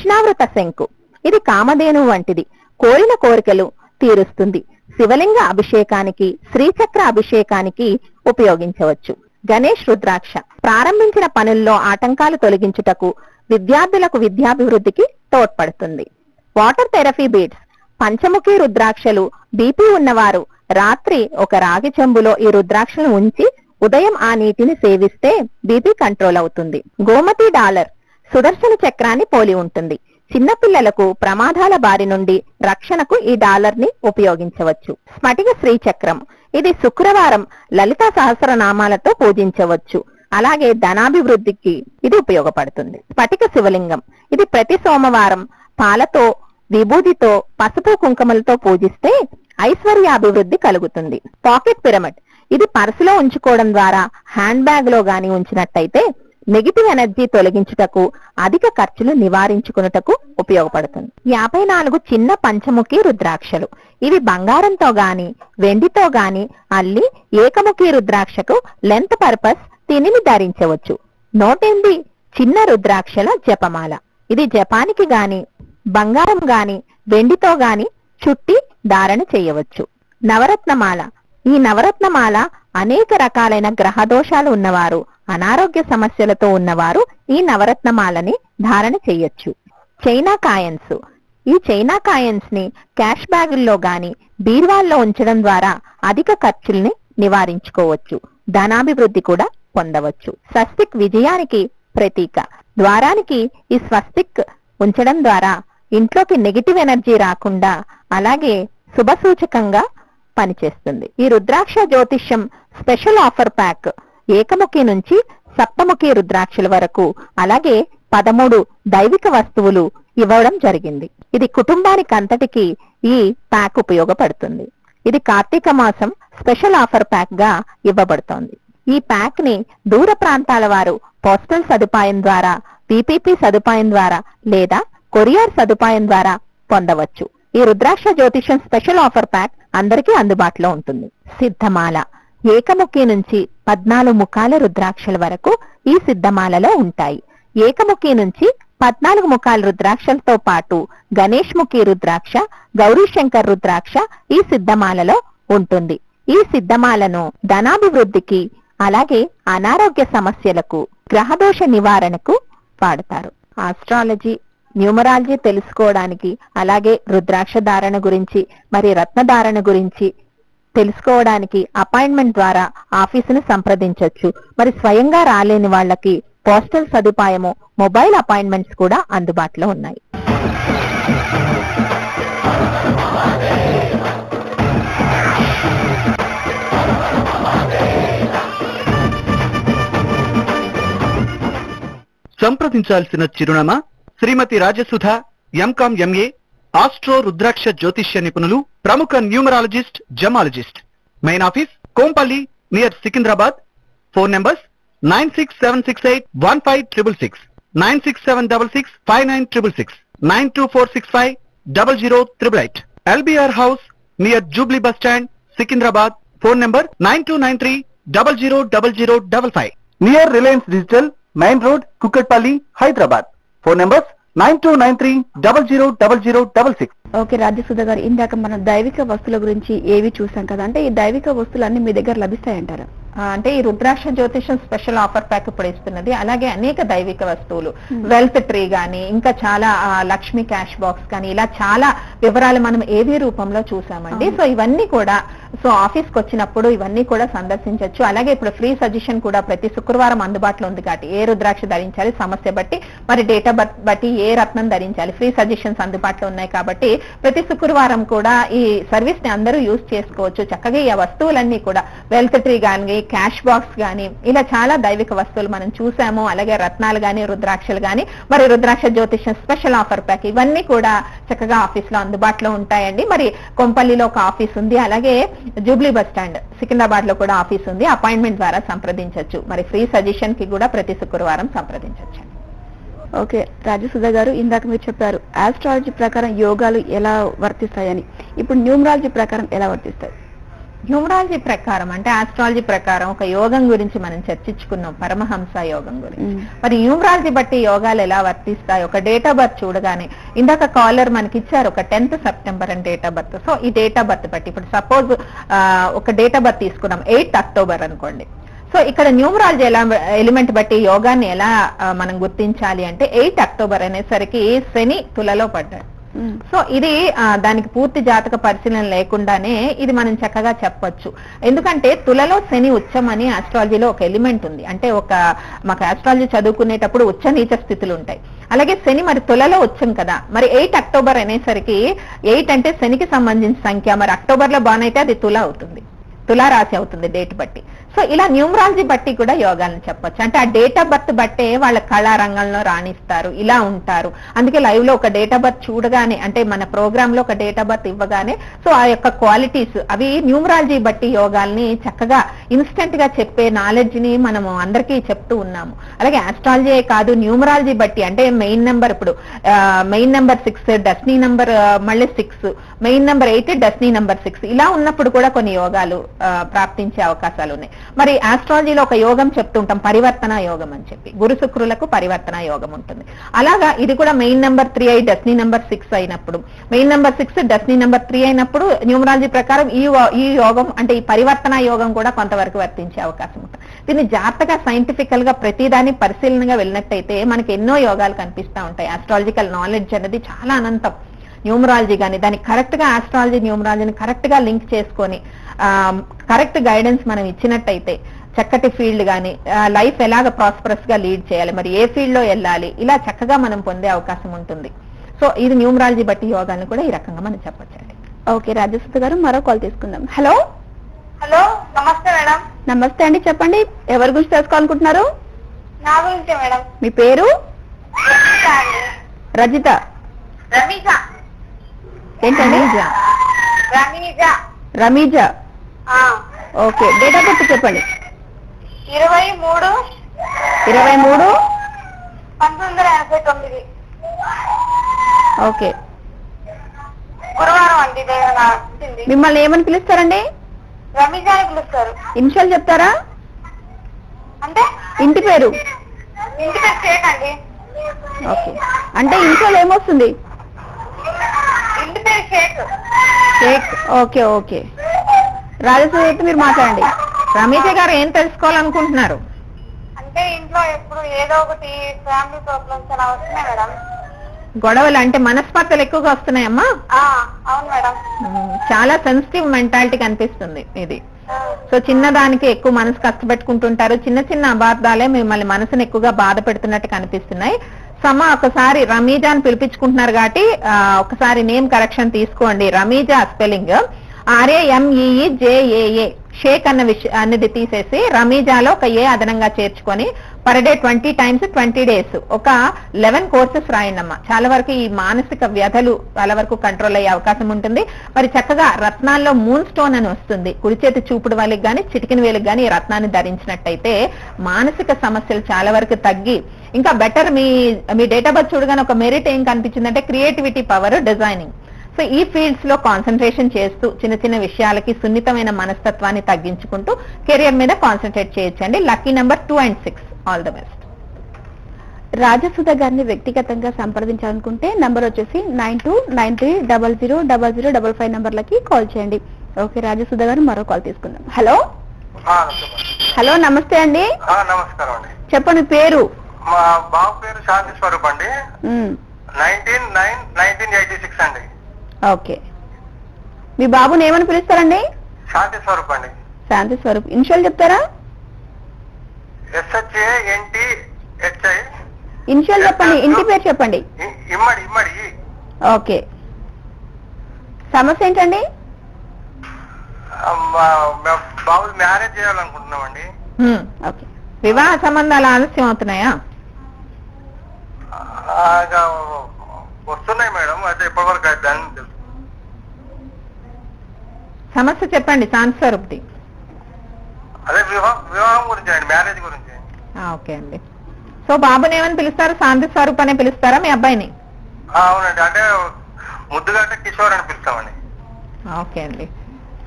కృష్ణావృత శంకు, ఇది కామధేను వంటిది, కోరిన కోరికలు తీరుస్తుంది. శివలింగ అభిషేకానికి, శ్రీచక్ర అభిషేకానికి ఉపయోగించవచ్చు. గణేష్ రుద్రాక్ష ప్రారంభించిన పనుల్లో ఆటంకాలు తొలగించుటకు, విద్యార్థులకు విద్యాభివృద్ధికి తోడ్పడుతుంది. వాటర్ థెరపీ బీడ్స్, పంచముఖి రుద్రాక్షలు. బీపీ ఉన్నవారు రాత్రి ఒక రాగి చెంబులో ఈ రుద్రాక్షలను ఉంచి ఉదయం ఆ నీటిని సేవిస్తే బీపీ కంట్రోల్ అవుతుంది. గోమతి డాలర్ సుదర్శన చక్రాన్ని పోలి ఉంటుంది. చిన్నపిల్లలకు ప్రమాదాల బారి నుండి రక్షణకు ఈ డాలర్ ని ఉపయోగించవచ్చు. స్ఫటిక శ్రీచక్రం, ఇది శుక్రవారం లలితా సహస్రనామాలతో పూజించవచ్చు. అలాగే ధనాభివృద్ధికి ఇది ఉపయోగపడుతుంది. స్ఫటిక శివలింగం, ఇది ప్రతి సోమవారం పాలతో, విభూతితో, పసుపు కుంకుమలతో పూజిస్తే ఐశ్వర్యాభివృద్ధి కలుగుతుంది. పాకెట్ పిరమిడ్, ఇది పర్సులో ఉంచుకోవడం ద్వారా హ్యాండ్ బ్యాగ్ లో గాని ఉంచినట్టయితే నెగిటివ్ ఎనర్జీ తొలగించుటకు, అధిక ఖర్చులు నివారించుకున్నటకు ఉపయోగపడుతుంది. 54 చిన్న పంచముఖి రుద్రాక్షలు, ఇవి బంగారంతో గాని వెండితో గాని అల్లి ఏకముఖి రుద్రాక్షకు లెంత్ పర్పస్ దీనిని ధరించవచ్చు. 108 చిన్న రుద్రాక్షల జపమాల, ఇది జపానికి గాని బంగారం గాని వెండితో గాని చుట్టి ధారణ చేయవచ్చు. నవరత్నమాల, ఈ నవరత్నమాల అనేక రకాలైన గ్రహ దోషాలు ఉన్నవారు, అనారోగ్య సమస్యలతో ఉన్నవారు ఈ నవరత్నమాలని ధారణ చేయొచ్చు. చైనా కాయన్స్, ఈ చైనా కాయన్స్ ని క్యాష్ బ్యాగుల్లో గాని బీర్వాల్లో ఉంచడం ద్వారా అధిక ఖర్చుల్ని నివారించుకోవచ్చు. ధనాభివృద్ధి కూడా పొందవచ్చు. స్వస్తిక్ విజయానికి ప్రతీక, ద్వారానికి ఈ స్వస్తిక్ ఉంచడం ద్వారా ఇంట్లోకి నెగిటివ్ ఎనర్జీ రాకుండా, అలాగే శుభ సూచకంగా పనిచేస్తుంది. ఈ రుద్రాక్ష జ్యోతిష్యం స్పెషల్ ఆఫర్ ప్యాక్ ఏకముఖి నుంచి సప్తముఖి రుద్రాక్షల వరకు, అలాగే 13 దైవిక వస్తువులు ఇవ్వడం జరిగింది. ఇది కుటుంబానికి అంతటికి ఈ ప్యాక్ ఉపయోగపడుతుంది. ఇది కార్తీక మాసం స్పెషల్ ఆఫర్ ప్యాక్ గా ఇవ్వబడుతోంది. ఈ ప్యాక్ ని దూర ప్రాంతాల వారు పోస్టల్ సదుపాయం ద్వారా, పీపీపీ సదుపాయం ద్వారా లేదా కొరియర్ సదుపాయం ద్వారా పొందవచ్చు. ఈ రుద్రాక్ష జ్యోతిష్యం స్పెషల్ ఆఫర్ ప్యాక్ అందరికీ అందుబాటులో ఉంటుంది. సిద్ధమాల, ఏకముఖి నుంచి 14 ముఖాల రుద్రాక్షల వరకు ఈ సిద్ధమాలలో ఉంటాయి. ఏకముఖి నుంచి 14 ముఖాల రుద్రాక్షలతో పాటు గణేష్ ముఖి రుద్రాక్ష, గౌరీశంకర్ రుద్రాక్ష ఈ సిద్ధమాలలో ఉంటుంది. ఈ సిద్ధమాలను ధనాభివృద్ధికి, అలాగే అనారోగ్య సమస్యలకు, గ్రహదోష నివారణకు వాడతారు. ఆస్ట్రాలజీ, న్యూమరాలజీ తెలుసుకోవడానికి, అలాగే రుద్రాక్ష ధారణ గురించి మరి రత్న ధారణ గురించి తెలుసుకోవడానికి అపాయింట్మెంట్ ద్వారా ఆఫీసును సంప్రదించవచ్చు. మరి స్వయంగా రాలేని వాళ్ళకి పోస్టల్ సదుపాయము, మొబైల్ అపాయింట్మెంట్స్ కూడా అందుబాటులో ఉన్నాయి. సంప్రదించాల్సిన చిరునామా శ్రీమతి రాజసుధ, ఎంకాం ఎంఏ, ఆస్ట్రో రుద్రాక్ష జ్యోతిష్య నిపుణులు, ప్రముఖ numerologist, gemmologist. Main office Kompally near Secunderabad. Phone numbers 9676815666, 9676659666, 924650088. LBR house near Jubilee bus stand, Secunderabad. Phone number 9293000055. Near Reliance digital, main road, Kukatpally, Hyderabad. Phone numbers 9293000066. Okay Rajasudha గారు, ఇందాక మనం దైవిక వస్తువుల గురించి ఏవి చూసాం కదా, అంటే ఈ దైవిక వస్తువులు అన్ని మీ దగ్గర లభిస్తాయంటారా? అంటే ఈ రుద్రాక్ష జ్యోతిషం స్పెషల్ ఆఫర్ ప్యాక్ ఇప్పుడు ఇస్తున్నది. అలాగే అనేక దైవిక వస్తువులు, వెల్త్ ట్రీ గానీ, ఇంకా చాలా లక్ష్మీ క్యాష్ బాక్స్ కానీ, ఇలా చాలా వివరాలు మనం ఏవి రూపంలో చూసామండి. సో ఇవన్నీ కూడా ఆఫీస్ కి వచ్చినప్పుడు ఇవన్నీ కూడా సందర్శించవచ్చు. అలాగే ఇప్పుడు ఫ్రీ సజెషన్ కూడా ప్రతి శుక్రవారం అందుబాటులో ఉంది. కాబట్టి ఏ రుద్రాక్ష ధరించాలి, సమస్య బట్టి, మరి డేట్ ఆఫ్ బర్త్ బట్టి ఏ రత్నం ధరించాలి, ఫ్రీ సజెషన్స్ అందుబాటులో ఉన్నాయి. కాబట్టి ప్రతి శుక్రవారం కూడా ఈ సర్వీస్ ని అందరూ యూజ్ చేసుకోవచ్చు. చక్కగా ఈ వస్తువులన్నీ కూడా వెల్త్ ట్రీ గానీ, క్యాష్ బాక్స్ గానీ, ఇలా చాలా దైవిక వస్తువులు మనం చూసాము. అలాగే రత్నాలు గానీ, రుద్రాక్షలు గానీ, మరి రుద్రాక్ష జ్యోతిషం స్పెషల్ ఆఫర్ ప్యాక్ ఇవన్నీ కూడా చక్కగా ఆఫీస్ లో అందుబాటులో ఉంటాయండి. మరి కొంపల్లిలో ఒక ఆఫీస్ ఉంది, అలాగే జూబ్లీ బస్ స్టాండ్ సికింద్రాబాద్ లో కూడా ఆఫీస్ ఉంది. అపాయింట్మెంట్ ద్వారా సంప్రదించవచ్చు. మరి ఫ్రీ సజెషన్ కి కూడా ప్రతి శుక్రవారం సంప్రదించవచ్చు. ఓకే రాజసుధ గారు, ఇందాక మీరు చెప్పారు ఆస్ట్రాలజీ ప్రకారం యోగాలు ఎలా వర్తిస్తాయని. ఇప్పుడు న్యూమరాలజీ ప్రకారం ఎలా వర్తిస్తాయి? న్యూమరాలజీ ప్రకారం అంటే ఆస్ట్రాలజీ ప్రకారం ఒక యోగం గురించి మనం చర్చించుకున్నాం, పరమహంస యోగం గురించి. మరి న్యూమరాలజీ బట్టి యోగాలు ఎలా వర్తిస్తాయి? ఒక డేట్ ఆఫ్ బర్త్ చూడగానే, ఇందాక కాలర్ మనకి ఇచ్చారు ఒక 10th సెప్టెంబర్ అని డేట్ ఆఫ్ బర్త్. సో ఈ డేట్ ఆఫ్ బర్త్ బట్టి ఇప్పుడు సపోజ్ ఒక డేట్ ఆఫ్ బర్త్ తీసుకున్నాం 8th అక్టోబర్ అనుకోండి. సో ఇక్కడ న్యూమరాలజీ ఎలా ఎలిమెంట్ బట్టి యోగాన్ని ఎలా మనం గుర్తించాలి అంటే 8th అక్టోబర్ అనేసరికి శని తులలో పడ్డాడు. సో ఇది దానికి పూర్తి జాతక పరిశీలన లేకుండానే ఇది మనం చక్కగా చెప్పొచ్చు. ఎందుకంటే తులలో శని ఉచ్చం అని ఆస్ట్రాలజీలో ఒక ఎలిమెంట్ ఉంది. అంటే మాకు ఆస్ట్రాలజీ చదువుకునేటప్పుడు ఉచ్చ నీచ స్థితులు ఉంటాయి. అలాగే శని మరి తులలో ఉచ్చం కదా, మరి 8th అక్టోబర్ అనేసరికి 8 అంటే శనికి సంబంధించిన సంఖ్య, మరి అక్టోబర్ లో బానైతే అది తుల అవుతుంది, తులారాశి అవుతుంది డేట్ బట్టి. సో ఇలా న్యూమరాలజీ బట్టి కూడా యోగాలను చెప్పొచ్చు. అంటే ఆ డేట్ ఆఫ్ బర్త్ బట్టే వాళ్ళ కళా రంగంలో రాణిస్తారు, ఇలా ఉంటారు. అందుకే లైవ్ లో ఒక డేట్ ఆఫ్ బర్త్ చూడగానే, అంటే మన ప్రోగ్రామ్ లో ఒక డేట్ ఆఫ్ బర్త్ ఇవ్వగానే సో ఆ యొక్క క్వాలిటీస్ అవి న్యూమరాలజీ బట్టి యోగాల్ని చక్కగా ఇన్స్టెంట్ గా చెప్పే నాలెడ్జ్ ని మనము అందరికీ చెప్తూ ఉన్నాము. అలాగే ఆస్ట్రాలజీ కాదు, న్యూమరాలజీ బట్టి అంటే మెయిన్ నెంబర్, ఇప్పుడు మెయిన్ నెంబర్ 6, డెస్టినీ నెంబర్ మళ్ళీ 6, మెయిన్ నెంబర్ 8, డెస్టినీ నెంబర్ 6, ఇలా ఉన్నప్పుడు కూడా కొన్ని యోగాలు ప్రాప్తించే అవకాశాలు ఉన్నాయి. మరి ఆస్ట్రాలజీలో ఒక యోగం చెప్తుంటాం, పరివర్తన యోగం అని చెప్పి, గురు శుక్రులకు పరివర్తన యోగం ఉంటుంది. అలాగా ఇది కూడా మెయిన్ నెంబర్ 3 అయి డెస్టినీ నెంబర్ 6 అయినప్పుడు, మెయిన్ నెంబర్ 6 డెస్టినీ నెంబర్ 3 అయినప్పుడు న్యూమరాలజీ ప్రకారం ఈ యోగం అంటే ఈ పరివర్తన యోగం కూడా కొంతవరకు వర్తించే అవకాశం ఉంటుంది. దీన్ని జాగ్రత్తగా సైంటిఫికల్ గా ప్రతిదాన్ని పరిశీలనగా వెళ్ళినట్టయితే మనకి ఎన్నో యోగాలు కనిపిస్తూ ఉంటాయి. ఆస్ట్రాలజికల్ నాలెడ్జ్ అనేది చాలా అనంతం. న్యూమరాలజీ కానీ దానికి కరెక్ట్ గా ఆస్ట్రాలజీ న్యూమరాలజీని కరెక్ట్ గా లింక్ చేసుకొని కరెక్ట్ గైడెన్స్ మనం ఇచ్చినట్టయితే చక్కటి ఫీల్డ్ కానీ లైఫ్ ఎలాగ ప్రాస్పరస్ గా లీడ్ చేయాలి, మరి ఏ ఫీల్డ్ లో వెళ్ళాలి, ఇలా చక్కగా మనం పొందే అవకాశం ఉంటుంది. సో ఇది న్యూమరాలజీ బట్టి యోగాన్ని కూడా ఈ రకంగా మనం చెప్పొచ్చండి. ఓకే రాజశ్రీ గారు, మరో కాల్ తీసుకుందాం. హలో హలో, నమస్తే మేడం. నమస్తే అండి, చెప్పండి ఎవరి గురించి తెలుసుకోవాలనుకుంటున్నారు? నా గురించే మేడం. మీ పేరు? రమీజ అండి. రజిత? రమీజ. ఏంటండి? Rameeza. Rameeza. Okay, date of birth చెప్పండి. 23/1989. ఓకే, గురువారం అండి. మిమ్మల్ని ఏమని పిలుస్తారండి? రమీజ అని పిలుస్తారు. ఇనిషియల్ చెప్తారా? అంటే ఇంటి పేరు? ఇంటి పేరు షేక్ అండి. ఓకే, అంటే ఇనిషియల్ ఏమొస్తుంది? ఇంటి పేరు షేక్. షేక్. ఓకే ఓకే, రాజశ్రీ మీరు మాట్లాడండి. రమేష్ గారు ఏం తెలుసుకోవాలనుకుంటున్నారు? అంటే ఇంట్లో ఎప్పుడు ఏదో ఒకటి ఫ్యామిలీ ప్రాబ్లమ్స్ అలా వస్తున్నాయి మేడం. గొడవలు అంటే మనస్పర్ధలు ఎక్కువగా వస్తున్నాయమ్మా? అవును మేడం. చాలా సెన్సిటివ్ మెంటాలిటీ కనిపిస్తుంది ఇది. సో చిన్నదానికి ఎక్కువ మనసు కష్టపెట్టుకుంటుంటారు, చిన్న చిన్న అబార్థాలే మిమ్మల్ని మనసును ఎక్కువగా బాధ పెడుతున్నట్టు కనిపిస్తున్నాయి. ఒకసారి రమీజా అని పిలిపించుకుంటున్నారు కాబట్టి ఒకసారి నేమ్ కరెక్షన్ తీసుకోండి. రమీజా స్పెల్లింగ్ RAMEEJAA, షేక్ అన్నది తీసేసి రమీజాలో ఒక ఏ అదనంగా చేర్చుకొని పర్ డే 20 times 20 days ఒక 11 కోర్సెస్ రాయండమ్మా. చాలా వరకు ఈ మానసిక వ్యధలు చాలా వరకు కంట్రోల్ అయ్యే అవకాశం ఉంటుంది. మరి చక్కగా రత్నాల్లో మూన్ స్టోన్ అని వస్తుంది, కుడి చేతి చూపుడు వాళ్ళకి కానీ చిటికిన వేలకు కానీ ఈ రత్నాన్ని ధరించినట్టయితే మానసిక సమస్యలు చాలా వరకు తగ్గి ఇంకా better. Me date of birth చూడగానే ఒక మెరిట్ ఏం కనిపించిందంటే క్రియేటివిటీ పవర్, డిజైనింగ్. సో ఈ ఫీల్డ్స్ లో కాన్సన్ట్రేషన్ చేస్తూ చిన్న చిన్న విషయాలకి సున్నితమైన మనస్తత్వాన్ని తగ్గించుకుంటూ కెరియర్ మీద కాన్సన్ట్రేట్ చేయొచ్చండి. Lucky number 2 and 6. All the best. Rajasudha గారిని వ్యక్తిగతంగా సంప్రదించాలనుకుంటే నంబర్ వచ్చేసి 9293000055 నంబర్లకి కాల్ చేయండి. ఓకే రాజసుధ గారు, మరో కాల్ తీసుకుందాం. హలో హలో, నమస్తే అండి. నమస్కారం అండి. చెప్పండి పేరు? మా బాబు పేరు శాంతి స్వరూప్ అండి. 1986 అండి. ఓకే, మీ బాబుని ఏమని పిలుస్తారండి? శాంతి స్వరూప్ అండి. శాంతి స్వరూప్. ఇనిషియల్ చెప్తారా? SHANTHI. ఇనిషియల్ చెప్పండి, ఇంటి పేరు చెప్పండి. ఇమ్మడి. ఓకే, సమస్య ఏంటండి? బాబు మ్యారేజ్ చేయాలనుకుంటున్నామండి. ఓకే, వివాహ సంబంధాలు ఆలస్యం అవుతున్నాయా? వస్తున్నాయి మేడం, అయితే ఎప్పటివరకు అయితే అని తెలుసు. సమస్య చెప్పండి శాంతి స్వరూప్ది. అదే వివాహం గురించి అండి, మ్యారేజ్ గురించి. ఓకే అండి. సో బాబుని ఏమని పిలుస్తారు? శాంతి స్వరూప్ అనే పిలుస్తారా మీ అబ్బాయిని? అవునండి, అంటే ముద్దుగా అంటే కిషోర్ అని పిలుస్తామండి. ఓకే అండి.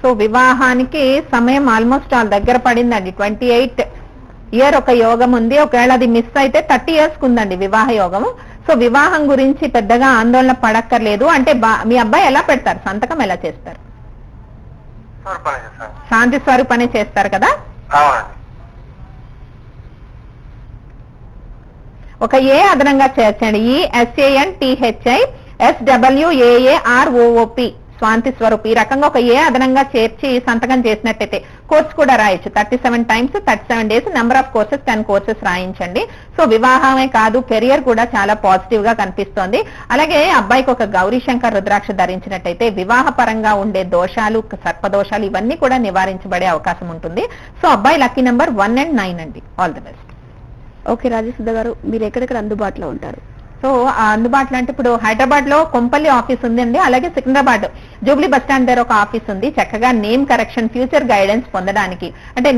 సో వివాహానికి సమయం ఆల్మోస్ట్ ఆల్ దగ్గర పడిందండి. 28 ఇయర్ ఒక యోగం ఉంది. ఒకవేళ అది మిస్ అయితే 30 years ఉందండి వివాహ యోగము. సో వివాహం గురించి పెద్దగా ఆందోళన పడక్కర్లేదు. అంటే మీ అబ్బాయి ఎలా పెడతారు, సంతకం ఎలా చేస్తారు? శాంతి స్వరూపనే చేస్తారు కదా. ఒక ఏ అదనంగా చేర్చండి. ESANTHISWAAROOP శాంతి స్వరూప్. ఈ రకంగా ఒక ఏ అదనంగా చేర్చి సంతకం చేసినట్టయితే కోర్స్ కూడా రాయొచ్చు. 37 times 37 days, number of courses 10 courses రాయించండి. సో వివాహమే కాదు, కెరియర్ కూడా చాలా పాజిటివ్ గా కనిపిస్తోంది. అలాగే అబ్బాయికి ఒక గౌరీ శంకర్ రుద్రాక్ష ధరించినట్టయితే వివాహ పరంగా ఉండే దోషాలు, సర్పదోషాలు ఇవన్నీ కూడా నివారించబడే అవకాశం ఉంటుంది. సో అబ్బాయి లక్కీ నెంబర్ 1 and 9 అండి. All the best. Okay Rajasudha గారు, మీరు ఎక్కడెక్కడ అందుబాటులో ఉంటారు? సో అందుబాటులో అంటే ఇప్పుడు హైదరాబాద్ లో కొంపల్లి ఆఫీస్ ఉందండి. అలాగే సికింద్రాబాద్ జూబ్లీ బస్ స్టాండ్ దగ్గర ఒక ఆఫీస్ ఉంది. చక్కగా నేమ్ కరెక్షన్, ఫ్యూచర్ గైడెన్స్ పొందడానికి, అంటే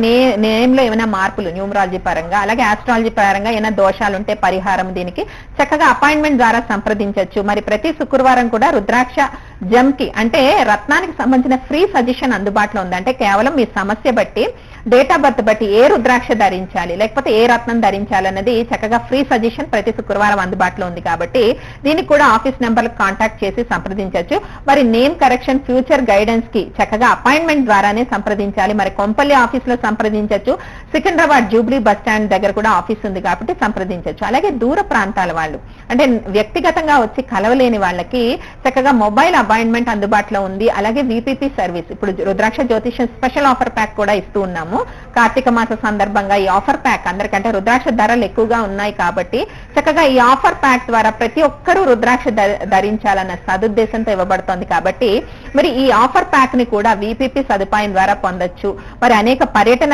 నేమ్ లో ఏమైనా మార్పులు న్యూమరాలజీ పరంగా అలాగే ఆస్ట్రాలజీ పరంగా ఏమైనా దోషాలు ఉంటే పరిహారం దీనికి చక్కగా అపాయింట్మెంట్ ద్వారా సంప్రదించవచ్చు. మరి ప్రతి శుక్రవారం కూడా రుద్రాక్ష జమ్ కి అంటే రత్నానికి సంబంధించిన ఫ్రీ సజెషన్ అందుబాటులో ఉంది. అంటే కేవలం మీ సమస్య బట్టి, డేట్ ఆఫ్ బర్త్ బట్టి ఏ రుద్రాక్ష ధరించాలి లేకపోతే ఏ రత్నం ధరించాలన్నది చక్కగా ఫ్రీ సజెషన్ ప్రతి శుక్రవారం అందుబాటులో ఉంది. కాబట్టి దీనికి కూడా ఆఫీస్ నెంబర్లకు కాంటాక్ట్ చేసి సంప్రదించవచ్చు. మరి నేమ్ కరెక్షన్, ఫ్యూచర్ గైడెన్స్ కి చక్కగా అపాయింట్మెంట్ ద్వారానే సంప్రదించాలి. మరి కొంపల్లి ఆఫీస్ లో సంప్రదించవచ్చు. సికింద్రాబాద్ జూబ్లీ బస్ స్టాండ్ దగ్గర కూడా ఆఫీస్ ఉంది కాబట్టి సంప్రదించవచ్చు. అలాగే దూర ప్రాంతాల వాళ్ళు అంటే వ్యక్తిగతంగా వచ్చి కలవలేని వాళ్ళకి చక్కగా మొబైల్ అపాయింట్మెంట్ అందుబాటులో ఉంది. అలాగే VPP సర్వీస్, ఇప్పుడు రుద్రాక్ష జ్యోతిష్యం స్పెషల్ ఆఫర్ ప్యాక్ కూడా ఇస్తూ ఉన్నాము. కార్తీక మాస సందర్భంగా ఈ ఆఫర్ ప్యాక్ అందరికంటే రుద్రాక్ష ధరలు ఎక్కువగా ఉన్నాయి కాబట్టి చక్కగా ఈ ఆఫర్ ప్యాక్ ద్వారా ప్రతి ఒక్కరూ రుద్రాక్ష ధరించాలన్న సదుద్దేశంతో ఇవ్వబడుతోంది. కాబట్టి మరి ఈ ఆఫర్ ప్యాక్ ని కూడా VPP సదుపాయం ద్వారా పొందొచ్చు. మరి అనేక పర్యటన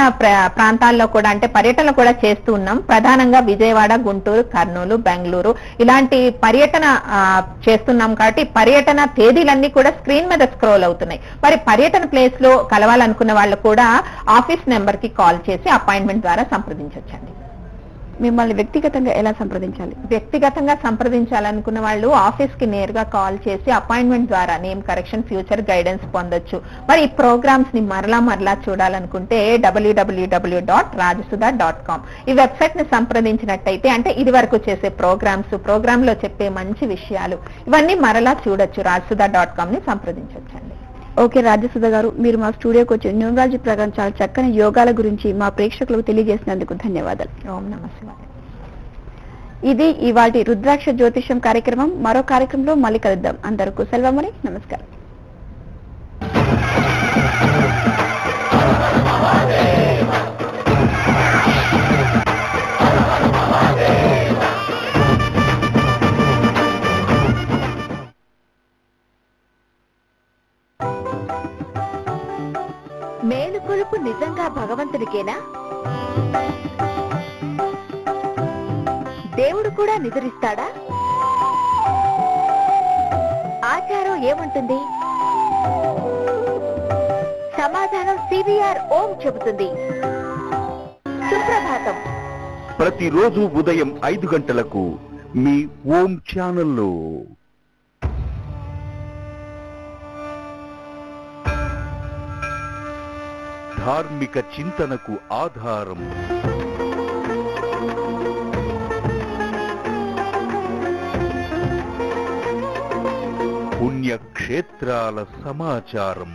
ప్రాంతాల్లో కూడా అంటే పర్యటనలు కూడా చేస్తూ ఉన్నాం. ప్రధానంగా విజయవాడ, గుంటూరు, కర్నూలు, బెంగళూరు ఇలాంటి పర్యటన చేస్తున్నాం. కాబట్టి పర్యటన తేదీలన్నీ కూడా స్క్రీన్ మీద స్క్రోల్ అవుతున్నాయి. మరి పర్యటన ప్లేస్ లో కలవాలనుకున్న వాళ్ళు కూడా ఆఫీస్ నెంబర్ కి కాల్ చేసి అపాయింట్మెంట్ ద్వారా సంప్రదించవచ్చండి. మిమ్మల్ని వ్యక్తిగతంగా ఎలా సంప్రదించాలి? వ్యక్తిగతంగా సంప్రదించాలనుకున్న వాళ్ళు ఆఫీస్ కి నేరుగా కాల్ చేసి అపాయింట్మెంట్ ద్వారా నేమ్ కరెక్షన్, ఫ్యూచర్ గైడెన్స్ పొందొచ్చు. మరి ఈ ప్రోగ్రామ్స్ ని మరలా చూడాలనుకుంటే www.rajasudha.com ఈ వెబ్సైట్ ని సంప్రదించినట్టయితే అంటే ఇది వరకు చేసే ప్రోగ్రామ్ లో చెప్పే మంచి విషయాలు ఇవన్నీ మరలా చూడొచ్చు. rajasudha.com ని సంప్రదించవచ్చండి. ఓకే రాజసుధ గారు, మీరు మా స్టూడియోకి వచ్చి న్యూమరాలజీ ప్రకారం చాలా చక్కని యోగాల గురించి మా ప్రేక్షకులకు తెలియజేసినందుకు ధన్యవాదాలు. ఓం నమః శివాయ. ఇది ఇవాళ రుద్రాక్ష జ్యోతిష్యం కార్యక్రమం. మరో కార్యక్రమంలో మళ్ళీ కలుద్దాం. అందరికీ సెలవు. నమస్కారం. మేలుకొలుపు నిజంగా భగవంతుడికేనా? దేవుడు కూడా నిద్రిస్తాడా? ఆచారం ఏమంటుంది? సమాధానం CVR ఓం చెబుతుంది. సుప్రభాతం ప్రతిరోజు ఉదయం 5 గంటలకు మీ ఓం ఛానల్లో. ధార్మిక చింతనకు ఆధారం. పుణ్యక్షేత్రాల సమాచారం.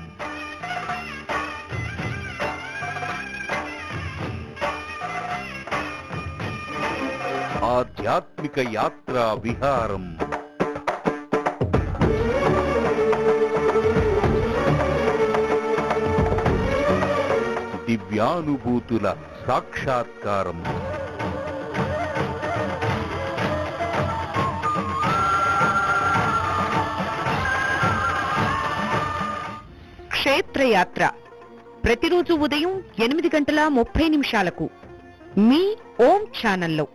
ఆధ్యాత్మిక యాత్రా విహారం. దివ్యానుభూతుల సాక్షాత్కారం. క్షేత్రయాత్ర ప్రతిరోజు ఉదయం 8:30 మీ ఓం ఛానల్లో.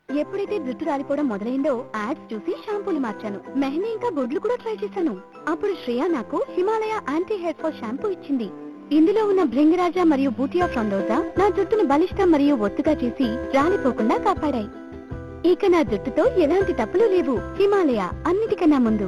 ఎప్పుడైతే జుట్టు రాలిపోవడం మొదలైందో యాడ్స్ చూసి షాంపూలు మార్చాను. మెహందీ ఇంకా బొడ్లు కూడా ట్రై చేశాను. అప్పుడు శ్రేయ నాకు Himalaya anti hair fall shampoo ఇచ్చింది. ఇందులో ఉన్న భృంగరాజా మరియు బూటియా ఫ్రండోజా నా జుట్టును బలిష్టం మరియు ఒత్తుగా చేసి రాలిపోకుండా కాపాడాయి. ఇక నా జుట్టుతో ఎలాంటి తప్పులు లేవు. హిమాలయ అన్నిటికన్నా ముందు.